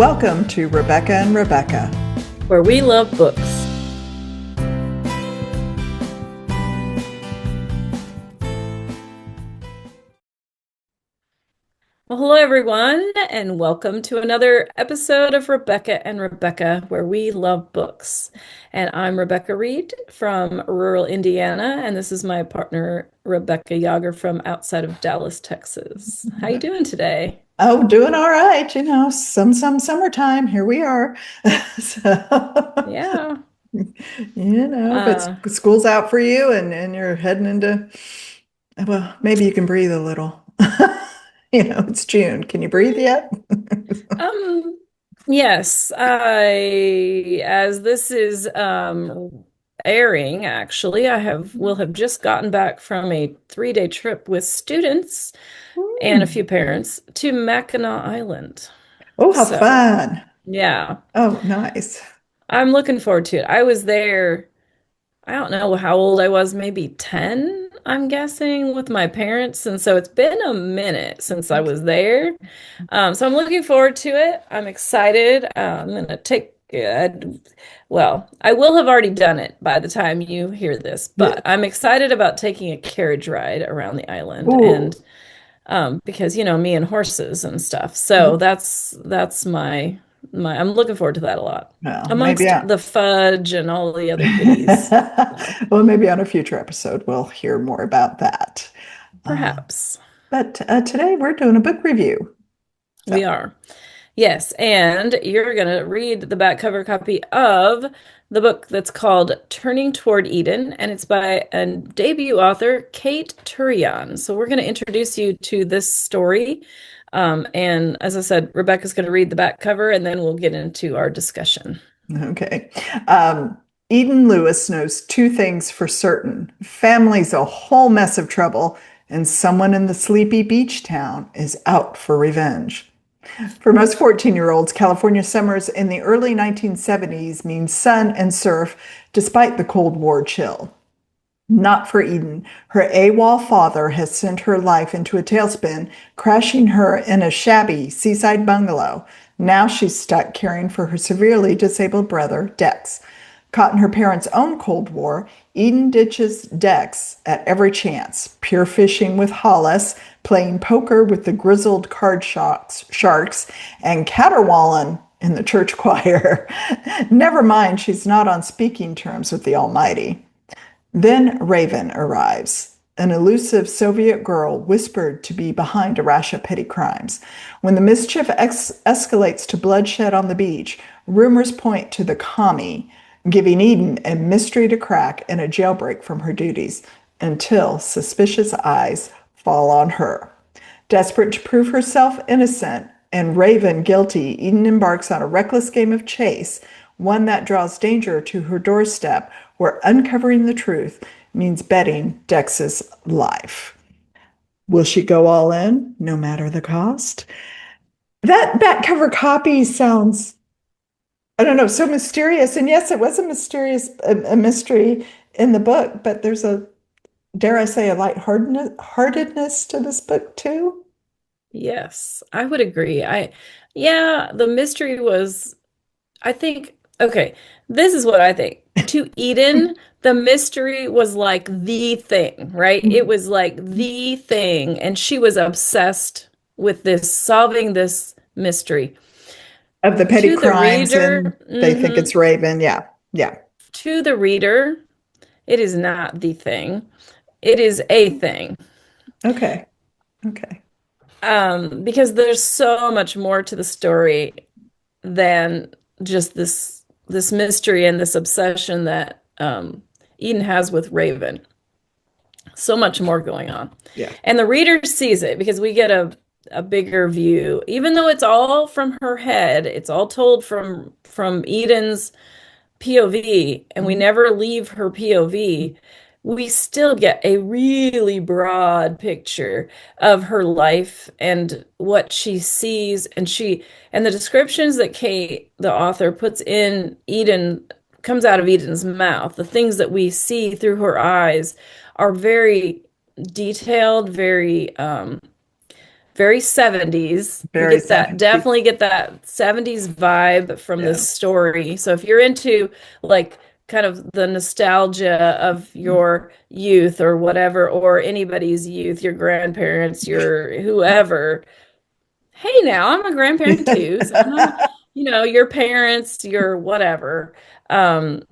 Welcome to Rebecca and Rebecca. Where we love books. Well, hello everyone, and welcome to another episode of Rebecca and Rebecca, where we love books. And I'm Rebecca Reed from rural Indiana, and this is my partner Rebecca Yager from outside of Dallas, Texas. How you doing today? Oh, doing all right. Some summertime. Here we are. So, Yeah. but Uh, school's out for you and you're heading into, well, maybe you can breathe a little. It's June. Can you breathe yet? um, yes, as this is airing, actually, will have just gotten back from a 3-day trip with students and a Hmm. few parents to Mackinac Island. Oh, how So, fun. yeah, Oh, nice. I'm looking forward to it. I was there, I don't know how old I was, maybe 10, I'm guessing, with my parents. And so it's been a minute since I was there. So I'm looking forward to it. I'm excited. I'm gonna take, well, I will have already done it by the time you hear this, Yeah. but I'm excited about taking a carriage ride around the island Ooh. and because me and horses and stuff. So that's my I'm looking forward to that a lot. Well, maybe Amongst I, the fudge and all the other goodies. So well, maybe on a future episode we'll hear more about that. Uh, perhaps but today we're doing a book review. So, we are. Yes, and you're going to read the back cover copy of the book that's called Turning Toward Eden, and it's by a debut author, Cate Touryan. So we're going to introduce you to this story. And as I said, Rebecca's going to read the back cover, and then we'll get into our discussion. okay. Eden Lewis knows two things for certain. Family's a whole mess of trouble, and someone in the sleepy beach town is out for revenge. For most 14-year-olds, California summers in the early 1970s mean sun and surf despite the Cold War chill. Not for Eden. Her AWOL father has sent her life into a tailspin, crashing her in a shabby seaside bungalow. Now she's stuck caring for her severely disabled brother, Dex. Caught in her parents' own Cold War, Eden ditches Dex at every chance, pure fishing with Hollis, playing poker with the grizzled sharks, and caterwauling in the church choir. Never mind, she's not on speaking terms with the Almighty. Then Raven arrives, an elusive Soviet girl whispered to be behind a rash of petty crimes. When the mischief escalates to bloodshed on the beach, rumors point to the commie, giving Eden a mystery to crack and a jailbreak from her duties until suspicious eyes fall on her. Desperate to prove herself innocent and Raven guilty, Eden embarks on a reckless game of chase, one that draws danger to her doorstep, where uncovering the truth means betting Dex's life. Will she go all in, no matter the cost? That back cover copy sounds, I don't know, so mysterious. And yes, it was a mystery in the book, but there's a, dare I say, a lightheartedness to this book too. Yes, I would agree. Yeah, the mystery was, I think, okay, this is what I think. To Eden, the mystery was like the thing, right? It was like the thing, and she was obsessed with this, solving this mystery. Of the petty To the crimes, reader, and they think it's Raven. Yeah, yeah. to the reader, it is not the thing. It is a thing. Okay, okay. Because there's so much more to the story than just this mystery and this obsession that Eden has with Raven. So much more going on. Yeah. And the reader sees it because we get a bigger view. Even though it's all from her head, it's all told from Eden's POV, and we Mhm. never leave her POV, we still get a really broad picture of her life and what she sees. And the descriptions that Cate, the author, puts in Eden, comes out of Eden's mouth. The things that we see through her eyes are very detailed, very 70s. You Very get that, 70s. definitely get that 70s vibe from Yeah. this story. So if you're into like kind of the nostalgia of your youth or whatever, or anybody's youth, your grandparents, your whoever, hey, now I'm a grandparent too. So I'm, your parents, your whatever. Um,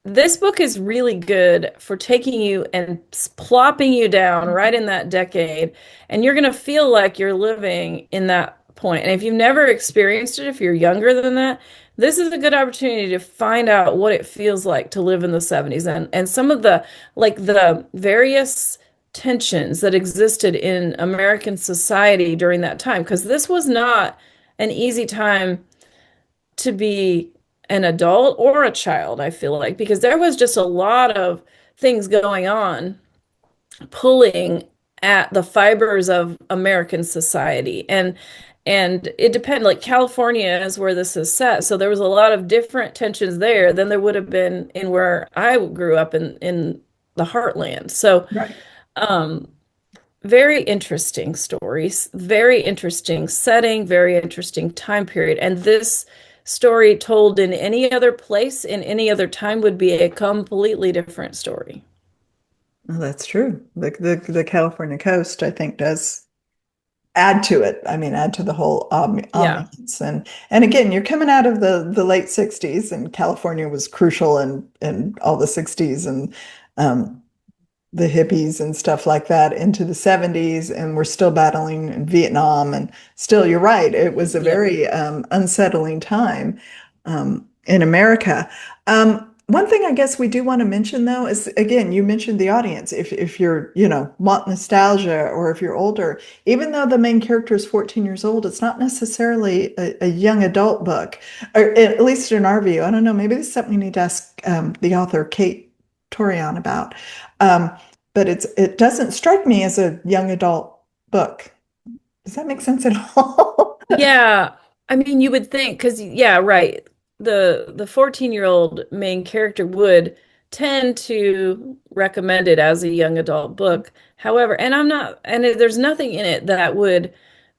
this book is really good for taking you and plopping you down right in that decade, and you're going to feel like you're living in that point. And if you've never experienced it, if you're younger than that, this is a good opportunity to find out what it feels like to live in the 70s and some of the the various tensions that existed in American society during that time, because this was not an easy time to be an adult or a child, I feel like, because there was just a lot of things going on pulling at the fibers of American society. And it depends, like California is where this is set. So there was a lot of different tensions there than there would have been in where I grew up in the heartland. So Right. um very interesting stories, very interesting setting, very interesting time period. And this story told in any other place, in any other time, would be a completely different story. Well, that's true. The California coast, I think, does add to it. I mean, add to the whole Yeah. ambiance. And again, you're coming out of the late 60s, and California was crucial in all the 60s, and um, the hippies and stuff like that into the 70s, and we're still battling in Vietnam. And still, you're right, it was a Yep. very unsettling time in America. One thing I guess we do want to mention, though, is again, you mentioned the audience. If you're, want nostalgia, or if you're older, even though the main character is 14 years old, it's not necessarily a young adult book, or at least in our view. I don't know, maybe this is something you need to ask the author, Cate Touryan, about. Um, but it doesn't strike me as a young adult book. Does that make sense at all? Yeah. I mean, you would think, because, yeah, right. The 14-year-old main character would tend to recommend it as a young adult book. However, and I'm not, and there's nothing in it that would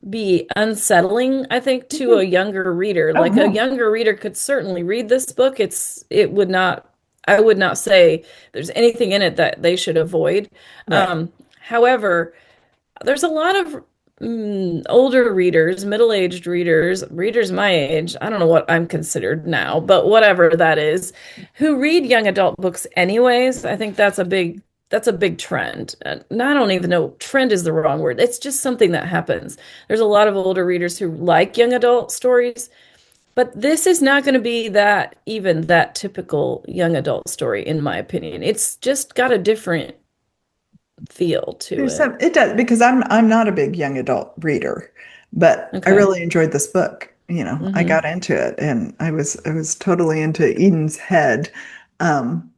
be unsettling, I think, to a younger reader. Oh Like a no. younger reader could certainly read this book. It would not, I would not say there's anything in it that they should avoid. Right. However, there's a lot of older readers, middle-aged readers, readers my age, I don't know what I'm considered now, but whatever that is, who read young adult books anyways. I think that's a big trend. And I don't even know, trend is the wrong word. It's just something that happens. There's a lot of older readers who like young adult stories, but this is not going to be that typical young adult story, in my opinion. It's just got a different feel to There's it. some, it does, because I'm not a big young adult reader, but I Okay. really enjoyed this book. I Hmm. got into it, and I was totally into Eden's head. Um,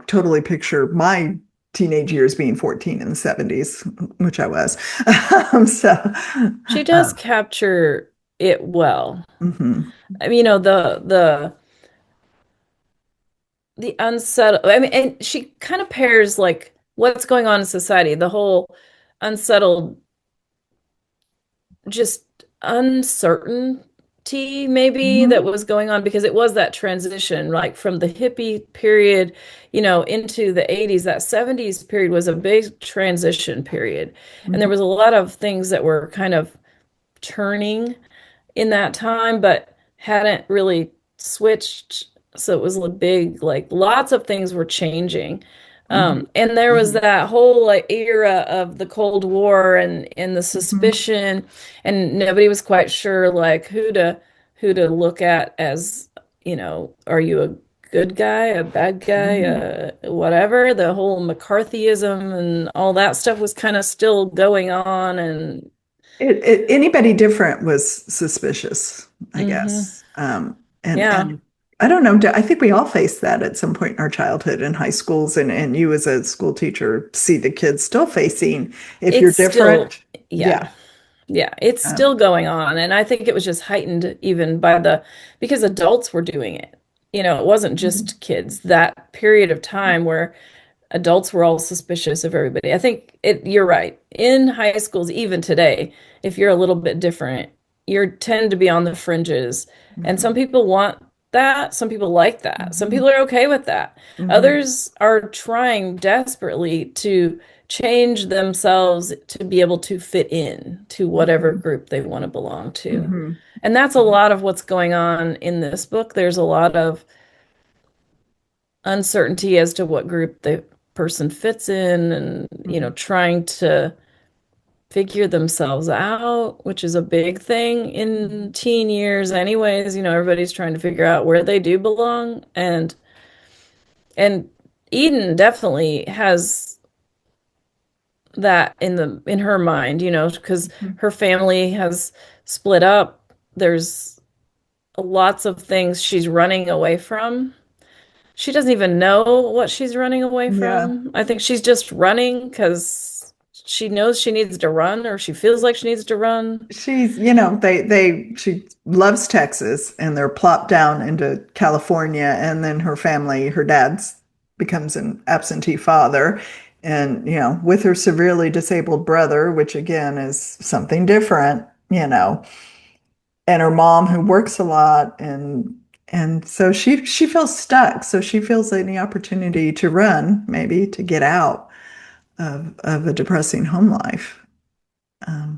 totally picture my teenage years being 14 in the 70s, which I was. So, She does um, capture it well. mhm, I mean, the unsettled. I mean, and she kind of pairs like what's going on in society, the whole unsettled, just uncertainty maybe that mhm, was going on, because it was that transition like from the hippie period, into the 80s. That 70s period was a big transition period, and there mhm, was a lot of things that were kind of turning in that time, but hadn't really switched. So it was a big, like lots of things were changing. mhm, And there was mhm, that whole like era of the Cold War and the mhm, suspicion, and nobody was quite sure like who to look at as, are you a good guy, a bad guy, mhm. whatever. The whole McCarthyism and all that stuff was kind of still going on, and Anybody different was suspicious, I hmm guess. And yeah. and I don't know. I think we all face that at some point in our childhood in high schools, and you as a school teacher see the kids still facing if you're It's still, different. yeah, Yeah. yeah, it's Um, still going on. And I think it was just heightened even because adults were doing it. It wasn't mhm, just kids. That period of time where adults were all suspicious of everybody. I think you're right. In high schools, even today, if you're a little bit different, you tend to be on the fringes. And some Mhm. people want that. Some people like that. Some Mhm. people are okay with that. Mhm. Others are trying desperately to change themselves to be able to fit in to whatever Mhm. group they want to belong to. Mhm. And that's a lot of what's going on in this book. There's a lot of uncertainty as to what group the person fits in and, Mhm. trying to figure themselves out, which is a big thing in Mhm. teen years anyways. Everybody's trying to figure out where they do belong and Eden definitely has that in her mind, because Mhm. her family has split up. There's lots of things she's running away from. She doesn't even know what she's running away Yeah. from. I think she's just running because she knows she needs to run or she feels like she needs to run. She loves Texas and they're plopped down into California. And then her family, her dad's becomes an absentee father. And, with her severely disabled brother, which again is something different, and her mom who works a lot. And so she feels stuck. So she feels any opportunity to run, maybe to get out of a depressing home life.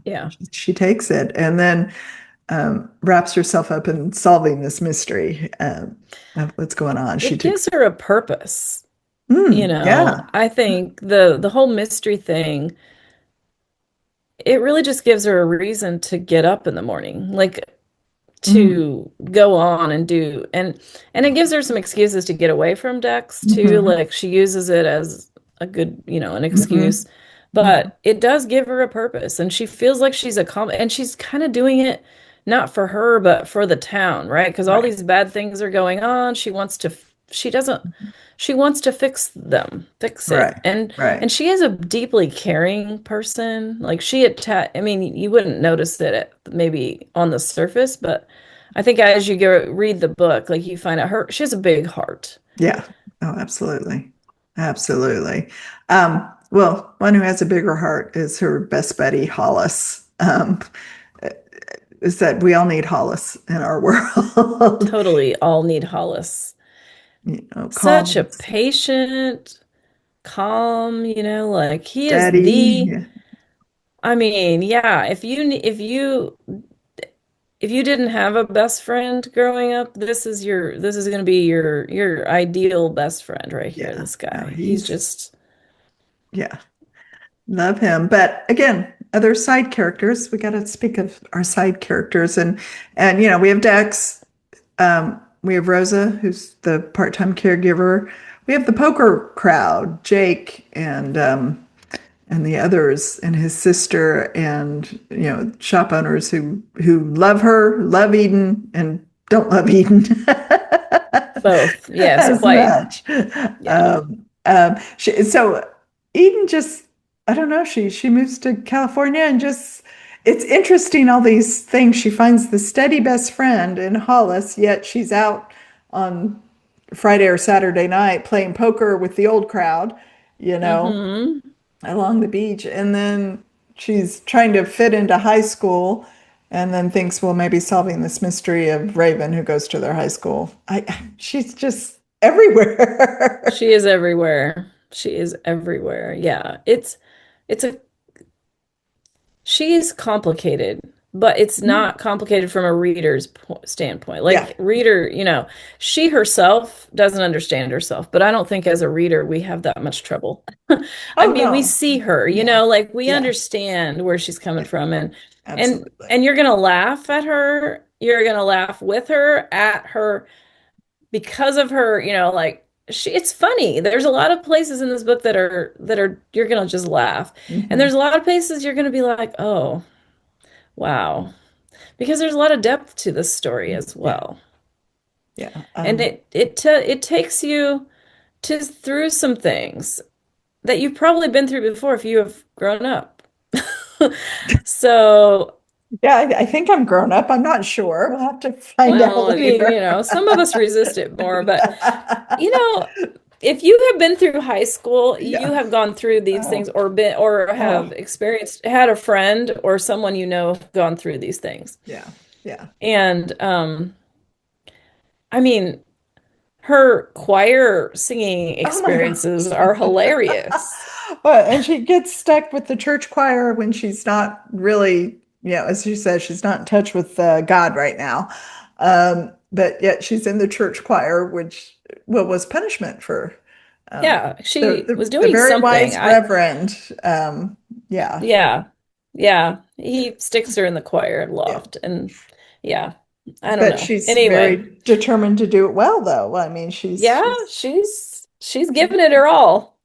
Yeah. She takes it and then wraps herself up in solving this mystery of what's going on. She It took, gives her a purpose. yeah. I think the whole mystery thing, it really just gives her a reason to get up in the morning. Like Mm, to go on and do and it gives her some excuses to get away from Dex too. hmm Like she uses it as a good, an hmm excuse. hmm But it does give her a purpose and she feels like and she's kind of doing it not for her but for the town, right? Because all Right, these bad things are going on. She doesn't she wants to fix it. right, And right. she is a deeply caring person. Like I mean, you wouldn't notice it maybe on the surface, but I think as you go read the book, like you find out she has a big heart. Yeah. Oh, absolutely. Absolutely. Well, one who has a bigger heart is her best buddy, Hollis. Is that we all need Hollis in our world. Totally all need Hollis. Such a Calm, patient, calm, like he is steady. Yeah. I mean, yeah, if you didn't have a best friend growing up, this is going to be your ideal best friend right here, Yeah. this No, guy. He's he's, just yeah, love him. But again, other side characters. We got to speak of our side characters, and we have Dex. We have Rosa, who's the part-time caregiver. We have the poker crowd, Jake and the others, and his sister, and shop owners who love her, love Eden, and don't love Eden both. Yes, as quite. much. Yeah. So Eden just, I don't know, she moves to California and just, it's interesting all these things. She finds the steady best friend in Hollis, yet she's out on Friday or Saturday night playing poker with the old crowd, you know, Mm-hmm. along the beach. And then she's trying to fit into high school and then thinks, well, maybe solving this mystery of Raven who goes to their high school. She's just everywhere. She is everywhere. She is everywhere. Yeah. It's a She's complicated, but it's not complicated from a reader's standpoint. Yeah. Like, reader, she herself doesn't understand herself, but I don't think as a reader we have that much trouble. I Oh mean, we no. see her, Yeah. like we Yeah. understand where she's coming Yeah. from Absolutely. and you're gonna laugh at her. You're gonna laugh with her, at her, because of her, like it's funny. There's a lot of places in this book that are you're gonna just laugh. And hmm there's a lot of places you're gonna be like, "Oh, wow." Because there's a lot of depth to this story as Yeah. well. Yeah. And it takes you to through some things that you've probably been through before if you have grown up. So, Yeah, I think I'm grown up. I'm not sure. We'll have to find out well, I mean, later. some of us resist it more, but you know, if you have been through high school, you Yeah. have gone through these things Oh, or been or oh, have experienced had a friend or someone you know gone through these things. yeah, yeah. And I mean, her choir singing Oh my experiences gosh. are hilarious. Well, and she gets stuck with the church choir when she's not really, as you said, she's not in touch with God right now. But yet she's in the church choir, which was punishment for um, Yeah, she was the doing very something. wise Reverend. Yeah, Yeah, yeah, he sticks her in the choir yeah. loft, and yeah, I don't But know. she's Anyway, very determined to do it well, though. I mean, yeah, she's she's giving it her all.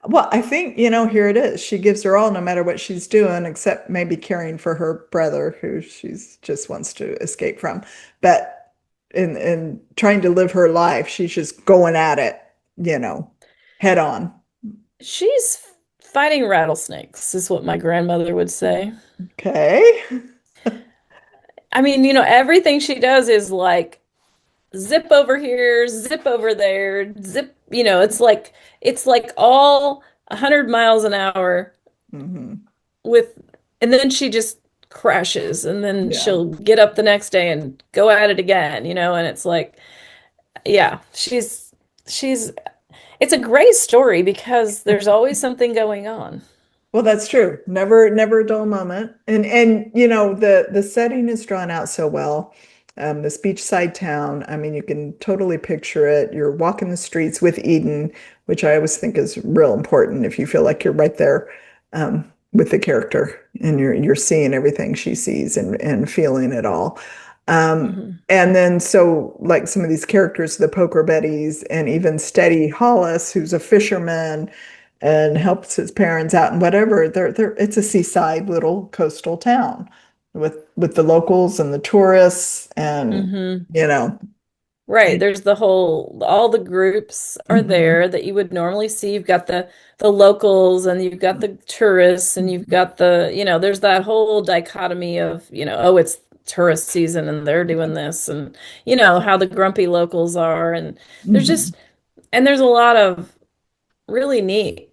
well, I think, here it is. She gives her all no matter what she's doing, except maybe caring for her brother who she's just wants to escape from. But in trying to live her life, she's just going at it, you know, head on. She's fighting rattlesnakes, is what my grandmother would say. Okay. I mean, everything she does is like zip over here, zip over there, zip, it's like all 100 miles an hour Hmm. with and then she just crashes and then Yeah. she'll get up the next day and go at it again, and it's like, yeah, she's it's a great story because there's always something going on. Well, that's true. Never a dull moment. And the setting is drawn out so well. This beachside town. I mean, you can totally picture it. You're walking the streets with Eden, which I always think is real important if you feel like you're right there with the character and you're seeing everything she sees and feeling it all. Hmm. And then so like some of these characters, the poker Bettys and even Steady Hollis, who's a fisherman and helps his parents out and whatever. It's a seaside little coastal town with the locals and the tourists and Hmm. you know. Right. There's all the groups are Mhm, there that you would normally see. You've got the locals and you've got the tourists and you've got there's that whole dichotomy of, oh, it's tourist season and they're yeah. doing this and how the grumpy locals are and there's Mhm, just and there's a lot of really neat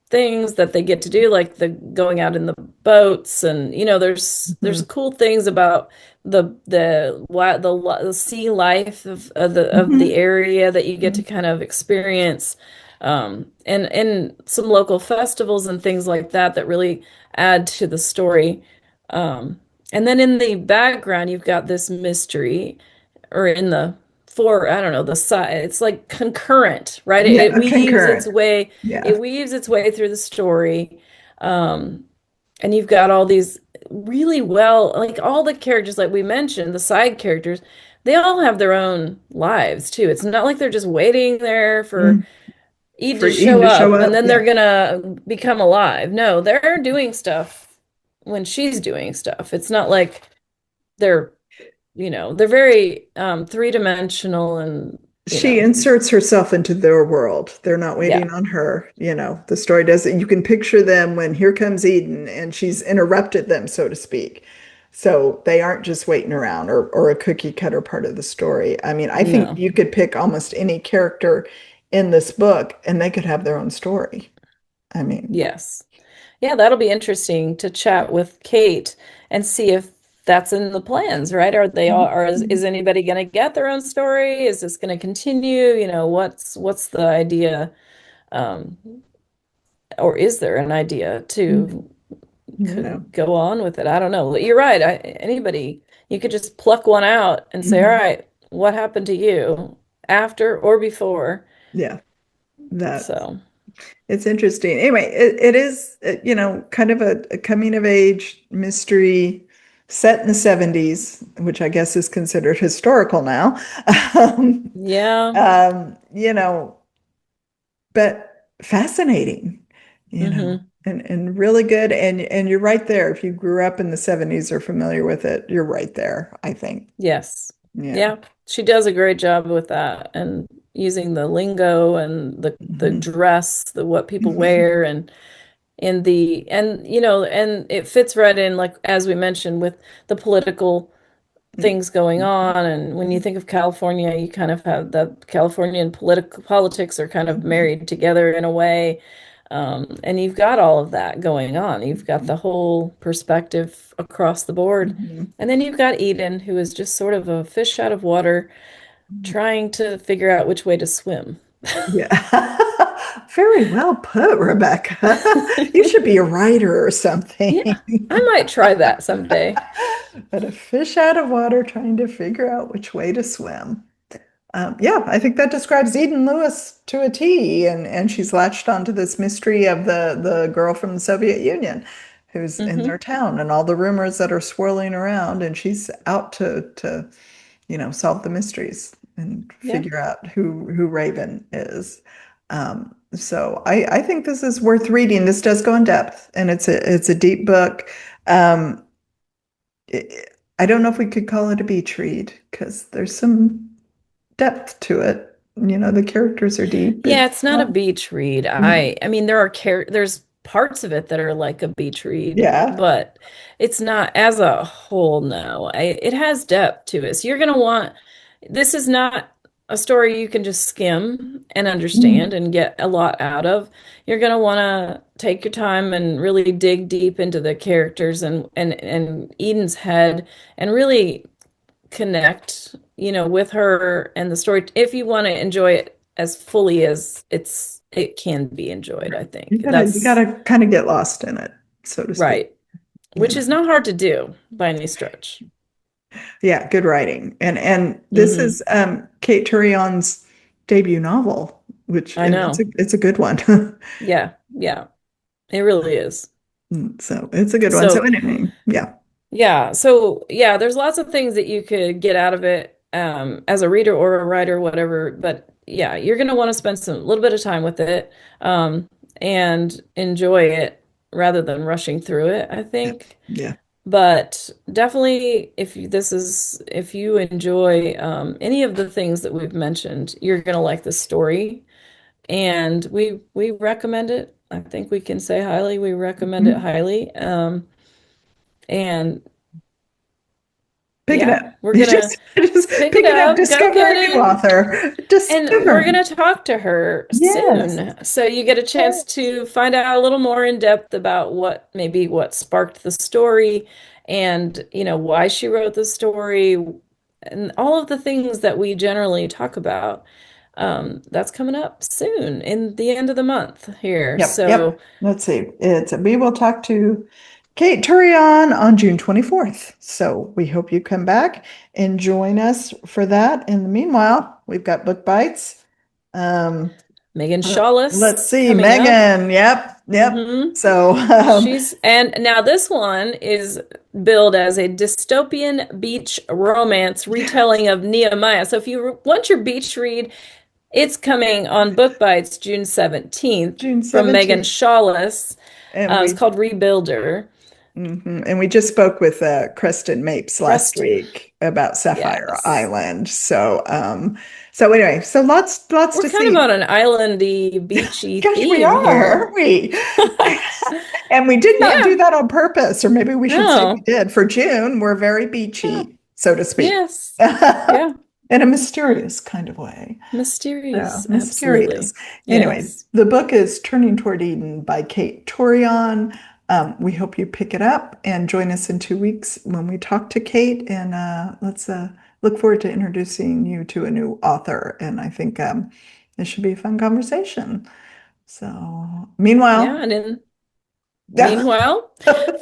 things that they get to do, like the going out in the boats, and there's mhm, cool things about the sea life of the mhm, area that you get to mhm, kind of experience, and some local festivals and things like that that really add to the story. Um, and then in the background, you've got this mystery or in the for I don't know the side. It's like concurrent, right? It, yeah, it weaves its concurrent. way. Yeah. It weaves its way through the story, um, and you've got all these really well, like all the characters, like we mentioned, the side characters. They all have their own lives too. It's not like they're just waiting there for Mm. Eve For to Eden show to show up and up. then they're Yeah. gonna become alive. No, they're doing stuff when she's doing stuff. It's not like they're they're very three-dimensional and She inserts herself into their world. They're not yeah, waiting on her. The story doesn't, you can picture them when here comes Eden and she's interrupted them, so to speak. So they aren't just waiting around or a cookie cutter part of the story. I mean, I think no, you could pick almost any character in this book and they could have their own story. I mean, yes. Yeah, that'll be interesting to chat with Cate and see if that's in the plans, right? Are they all, or is anybody going to get their own story? Is this going to continue? What's the idea? Um, or is there an idea to yeah. go on with it? I don't know. You're right. Anybody, you could just pluck one out and say, all Mhm. right, what happened to you after or before? Yeah, that So, it's interesting. Anyway, it is, kind of a coming of age mystery set in the 70s, which I guess is considered historical now. Um, yeah. you know, but fascinating, Hmm. and really good. And you're right there. If you grew up in the 70s or familiar with it, you're right there, I think. Yes. Yeah. Yeah. She does a great job with that and using the lingo and the Mhm. dress, the what people wear and in the and it fits right in, like as we mentioned, with the political things going on. And when you think of California, you kind of have the Californian political politics are kind of married together in a way. And you've got all of that going on. You've got the whole perspective across the board. Mhm. And then you've got Eden, who is just sort of a fish out of water, trying to figure out which way to swim. Yeah. Very well put, Rebecca. You should be a writer or something. Yeah, I might try that someday. But a fish out of water trying to figure out which way to swim. Yeah, I think that describes Eden Lewis to a T, and she's latched onto this mystery of the girl from the Soviet Union who's in their Hmm. town and all the rumors that are swirling around, and she's out to solve the mysteries and Yeah. figure out who Raven is. So I think this is worth reading. This does go in depth, and it's a deep book. Um, I don't know if we could call it a beach read because there's some depth to it. The characters are deep. Yeah, It's it's not a not, beach read. no. I mean there's parts of it that are like a beach read, Yeah. but it's not as a whole, no. It has depth to it. So you're gonna want this is not a story you can just skim and understand Mm. and get a lot out of. You're gonna wanna take your time and really dig deep into the characters and Eden's head and really connect, with her and the story if you want to enjoy it as fully as it can be enjoyed, I think. You That's gotta kind of get lost in it, so to speak. right, You which know. is not hard to do by any stretch. Yeah, good writing. And this Hmm. is Cate Turyan's debut novel, which I and know. it's a good one. Yeah, yeah, it really is. So it's a good one. So So anyway, yeah. yeah, there's lots of things that you could get out of it as a reader or a writer, whatever. But yeah, you're gonna want to spend some little bit of time with it and enjoy it rather than rushing through it, I Yeah. think. Yeah. But definitely, if you enjoy any of the things that we've mentioned, you're gonna like the story, and we recommend it. I think we can say highly. We recommend it Mhm. highly. And Pick it yeah, up. we're You gonna just pick it pick it up, up, go discover get a new it, author. and we're Discover. gonna talk to her Yes. soon. So you get a chance to find out a little more in depth about what sparked the story and why she wrote the story and all of the things that we generally talk about. That's coming up soon in the end of the month here. Yep, So yep. Let's see. We will talk to Cate Touryan on June 24th. So we hope you come back and join us for that. In the meanwhile, we've got Book Bites. Um, Megan Shawless let's see, coming up. Megan. Yep, yep. Hmm. So And now this one is billed as a dystopian beach romance retelling of Nehemiah. So if you want your beach read, it's coming on Book Bites June 17th June from Megan 17th. Shawless. And It's we called Rebuilder. And we just spoke with Kristen Mapes last Preston. week about Sapphire Yes. Island. So anyway, so lots We're to kind of see. on an islandy, beachy Gosh, we theme are, here. aren't we? And we did not do Yeah. that on purpose, or maybe we should say we No. did. For June, we're very Yeah. beachy, so to speak, Yes. Yeah. in a mysterious kind of way. Yeah, Mysterious. mysterious. Absolutely. Anyway, Yes. the book is Turning Toward Eden by Cate Touryan. We hope you pick it up and join us in 2 weeks when we talk to Cate. And let's look forward to introducing you to a new author. And I think this should be a fun conversation. So, Yeah. meanwhile, And in yeah. Meanwhile,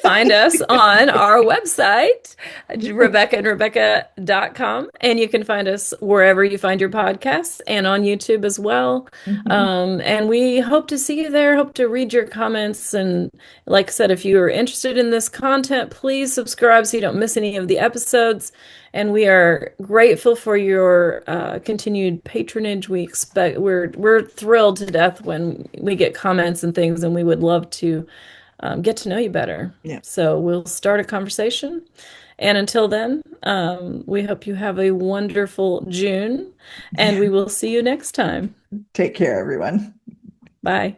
find us on our website, rebeccaandrebecca.com, and you can find us wherever you find your podcasts and on YouTube as well. Mhm. And we hope to see you there, hope to read your comments. And like I said, if you are interested in this content, please subscribe so you don't miss any of the episodes. And we are grateful for your continued patronage. We're thrilled to death when we get comments and things, and we would love to get to know you better. Yeah. So we'll start a conversation. And until then, we hope you have a wonderful June, and we will see you next time. Take care, everyone. Bye.